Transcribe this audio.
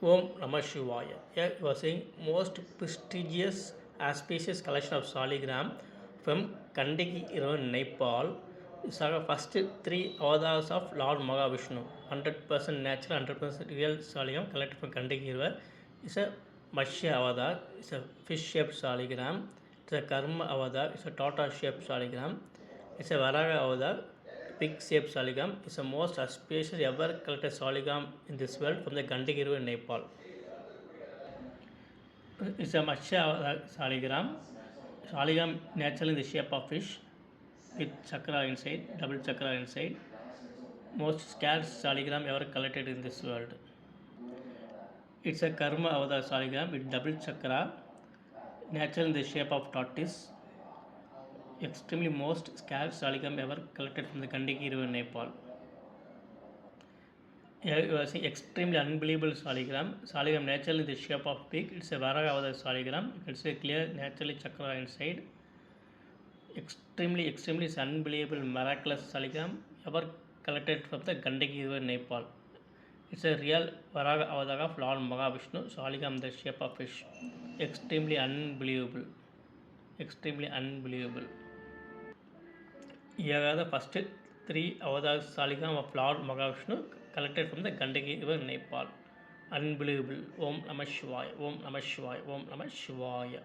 Om Namah Shivaya. Here you are saying most prestigious auspicious collection of Saligram from Kandiki river, Nepal. These are the first three avatars of Lord Mahavishnu. 100% natural, 100% real Saligram collected from Kandiki river. It's a Matsya avatar. It's a fish-shaped Saligram. It's a Karma avatar. It's a tortoise-shaped Saligram. It's a Varaga avatar. Pig-shaped Saligram is the most auspicious ever collected Saligram in this world from the Gandhigi River in Nepal. It's a Matsya Saligram. Saligram naturally in the shape of fish with chakra inside, double chakra inside. Most scarce Saligram ever collected in this world. It's a Karma avatar Saligram with double chakra, natural in the shape of tortoise. Extremely most scarce Saligram ever collected from the Gandhigi River in Nepal. You are seeing extremely unbelievable Saligram. Saligram naturally in the shape of pig. It's a Varaga avatar Saligram. You can see clear naturally chakra inside. Extremely it's unbelievable miraculous Saligram ever collected from the Gandhigi River, Nepal. It's a real Varaga avatar of Lord Mahavishnu. Saligram in the shape of fish. Extremely unbelievable. Here are the first three avatars Saligram of Lord Mahavishnu collected from the Gandhigi River, Nepal. Unbelievable. Om Namah Shivaya. Om Namah Shivaya. Om Namah Shivaya.